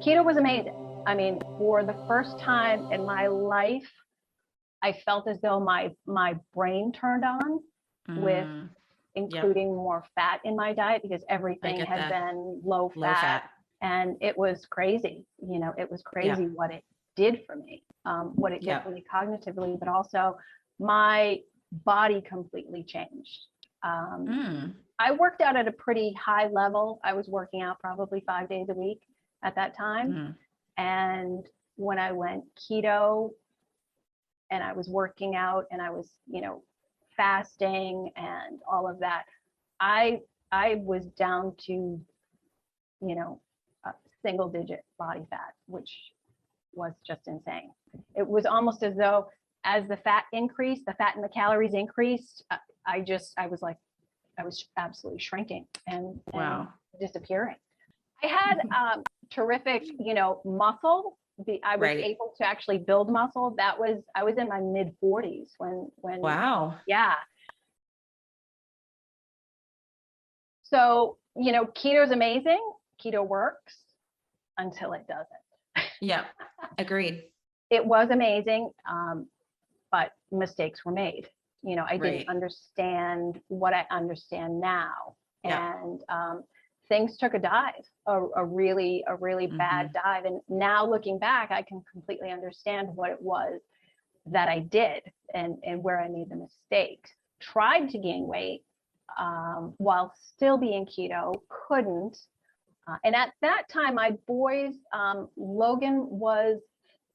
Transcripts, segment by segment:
Keto was amazing. I mean, for the first time in my life, I felt as though my brain turned on with Yep. including more fat in my diet, because I everything get had that. been low Low fat. fat. And it was crazy. It was Yeah. crazy what it did for me, what it did Yeah. for me cognitively, but also my body completely changed. I worked out at a pretty high level. I was working out probably 5 days a week at that time. And when I went keto and I was working out and I was, fasting and all of that, I was down to, a single digit body fat, which was just insane. It was almost as though as the fat increased, the fat and the calories increased, I was like, I was absolutely shrinking and Wow. disappearing. I had terrific, muscle. I was Right. able to actually build muscle. I was in my mid 40s when, Wow. yeah. So, keto is amazing. Keto works until it doesn't. Yeah. Agreed. It was amazing, but mistakes were made. I Right. didn't understand what I understand now. Yeah. And things took a dive, a really bad dive. And now looking back, I can completely understand what it was that I did and where I made the mistakes. Tried to gain weight while still being keto, couldn't. And at that time, my boys, Logan was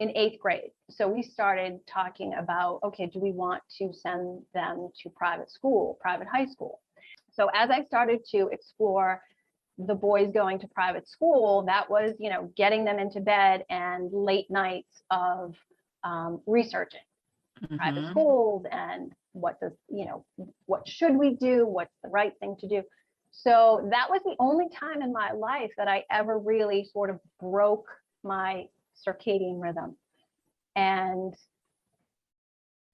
in 8th grade. So we started talking about, okay, do we want to send them to private school, private high school? So as I started to explore the boys going to private school, that was, getting them into bed and late nights of researching private schools and what should we do? What's the right thing to do? So that was the only time in my life that I ever really sort of broke my circadian rhythm. And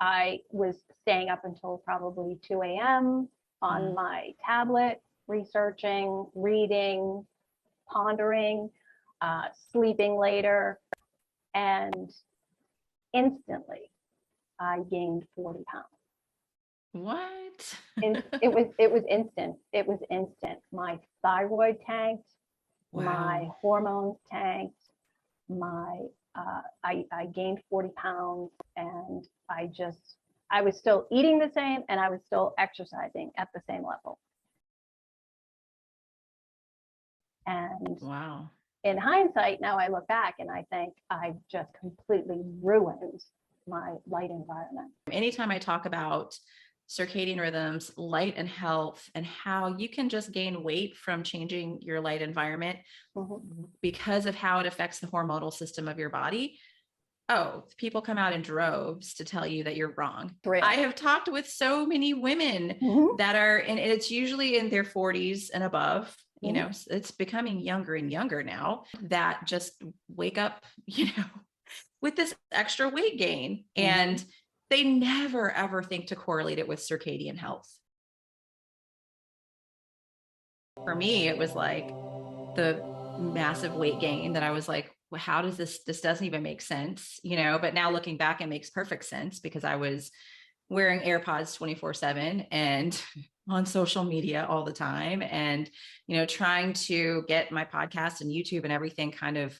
I was staying up until probably 2 a.m. on my tablet, researching, reading, pondering, sleeping later. And instantly I gained 40 pounds. What? It was instant. It was instant. My thyroid tanked. Wow. My hormones tanked. I gained 40 pounds, and I was still eating the same, and I was still exercising at the same level. And wow. In hindsight, now I look back and I think I just completely ruined my light environment. Anytime I talk about circadian rhythms, light and health, and how you can just gain weight from changing your light environment because of how it affects the hormonal system of your body. Oh, people come out in droves to tell you that you're wrong. I have talked with so many women that are, and it's usually in their 40s and above, it's becoming younger and younger now, that just wake up, with this extra weight gain. And they never, ever think to correlate it with circadian health. For me, it was like the massive weight gain that I was like, well, how does this doesn't even make sense, but now looking back, it makes perfect sense because I was wearing AirPods 24/7 and on social media all the time. And, trying to get my podcast and YouTube and everything kind of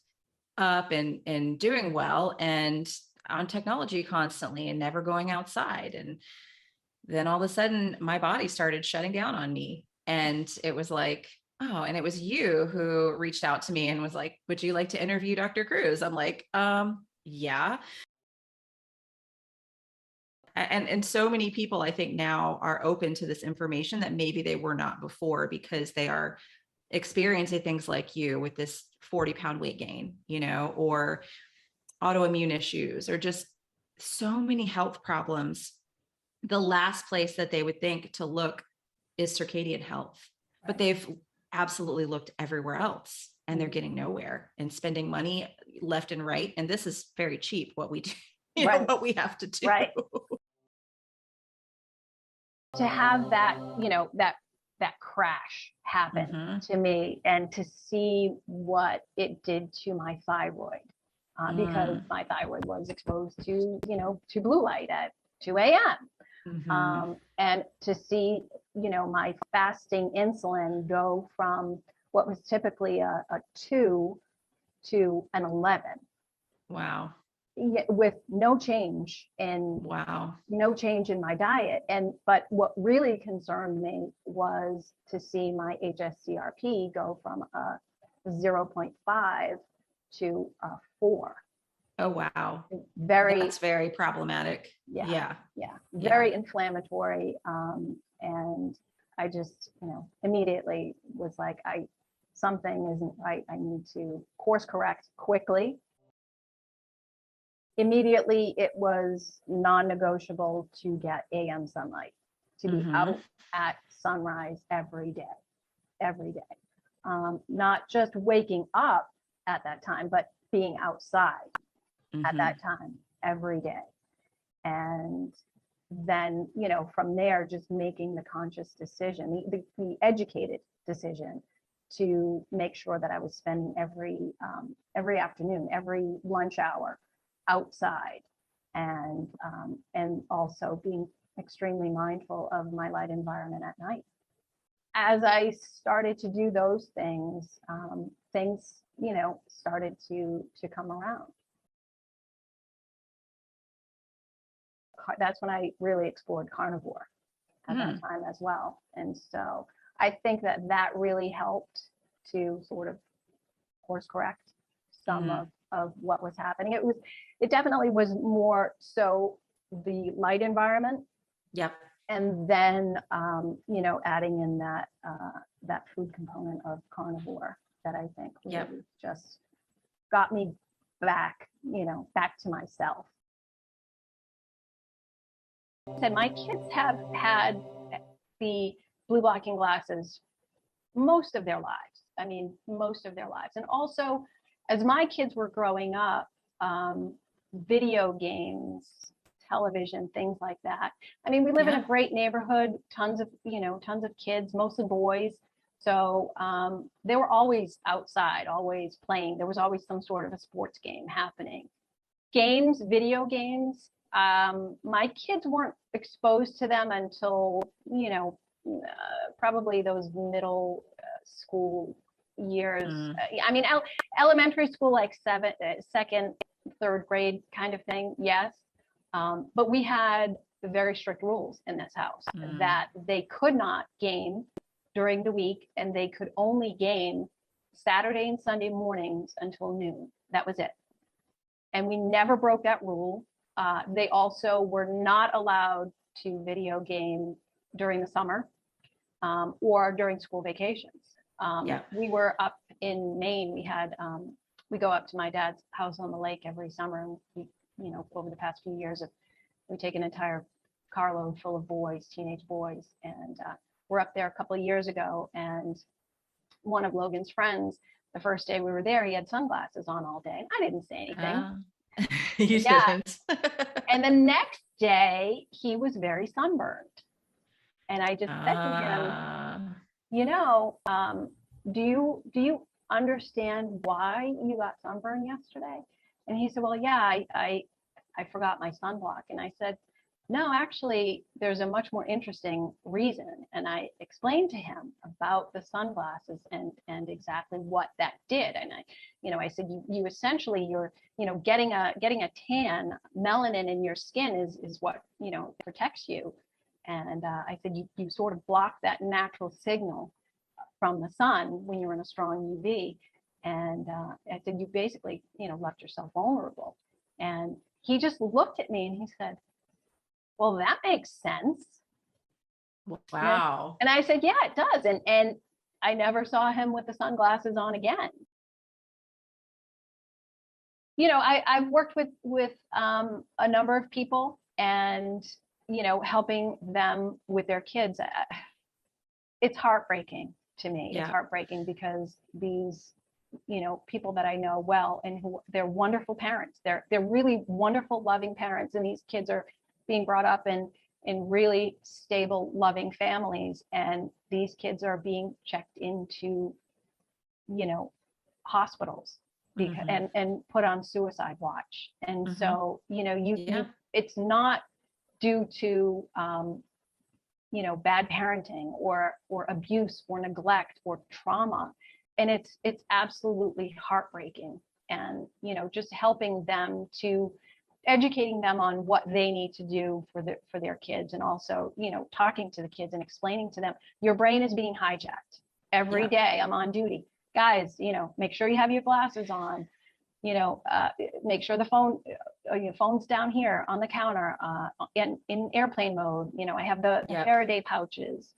up and doing well, and on technology constantly and never going outside. And then all of a sudden my body started shutting down on me. And it was like, oh, and it was you who reached out to me and was like, would you like to interview Dr. Cruz? I'm like, yeah. And so many people, I think, now are open to this information that maybe they were not before, because they are experiencing things like you with this 40-pound weight gain, or autoimmune issues, or just so many health problems. The last place that they would think to look is circadian health, but they've absolutely looked everywhere else and they're getting nowhere and spending money left and right. And this is very cheap, what we do, what we have to do. Right. To have that, that that crash happen Mm-hmm. to me, and to see what it did to my thyroid, because my thyroid was exposed to, to blue light at 2 a.m. Mm-hmm. And to see, my fasting insulin go from what was typically a 2 to an 11, Wow. with no change in Wow. my diet. But what really concerned me was to see my HSCRP go from a 0.5 to a 4. Oh, wow. Very, That's very problematic. yeah, Yeah. very inflammatory. And I just, immediately was like, something isn't right. I need to course correct quickly. Immediately, it was non-negotiable to get AM sunlight, to be out at sunrise every day. Not just waking up at that time, but being outside at that time every day. And then, from there, just making the conscious decision, the educated decision, to make sure that I was spending every afternoon, every lunch hour outside, and also being extremely mindful of my light environment at night. As I started to do those things, things, started to come around. That's when I really explored carnivore at that time as well. And so I think that really helped to sort of course correct some of what was happening. It definitely was more so the light environment. Yep. And then, adding in that food component of carnivore that I think really just got me back to myself. And my kids have had the blue blocking glasses most of their lives. I mean, most of their lives. And also, as my kids were growing up, video games, television, things like that. I mean, we live in a great neighborhood, tons of kids, mostly boys. So they were always outside, always playing. There was always some sort of a sports game happening. Games, video games, my kids weren't exposed to them until, probably those middle school years. I mean, elementary school, like second, third grade kind of thing. Yes. But we had very strict rules in this house that they could not game during the week, and they could only game Saturday and Sunday mornings until noon. That was it. And we never broke that rule. They also were not allowed to video game during the summer or during school vacations. We were up in Maine. We go up to my dad's house on the lake every summer, and we, over the past few years, we take an entire carload full of boys, teenage boys, and we're up there a couple of years ago. And one of Logan's friends, the first day we were there, he had sunglasses on all day. I didn't say anything. You didn't. And the next day, he was very sunburned. And I just said to him, do you understand why you got sunburned yesterday? And he said, well, yeah, I forgot my sunblock. And I said, no, actually, there's a much more interesting reason. And I explained to him about the sunglasses and exactly what that did. And I said, you essentially, you're, getting a tan, melanin in your skin is what, protects you. And I said, you sort of block that natural signal from the sun when you're in a strong UV. And I said, you basically, left yourself vulnerable. And he just looked at me and he said, well, that makes sense. Wow. And I said, yeah, it does. And I never saw him with the sunglasses on again. I've worked with a number of people, and, helping them with their kids. It's heartbreaking to me. Yeah. It's heartbreaking because these, people that I know well, and who they're wonderful parents. They're really wonderful, loving parents. And these kids are being brought up in in really stable, loving families, and these kids are being checked into, you know, hospitals because, and put on suicide watch. And so, you know, you it's not due to, you know, bad parenting or abuse or neglect or trauma. And it's absolutely heartbreaking. And, you know, just helping them to educating them on what they need to do for their kids, and also, you know, talking to the kids and explaining to them, your brain is being hijacked every day. I'm on duty, guys, you know, make sure you have your glasses on, you know, make sure your phone's down here on the counter, in airplane mode. You know, I have the Faraday pouches.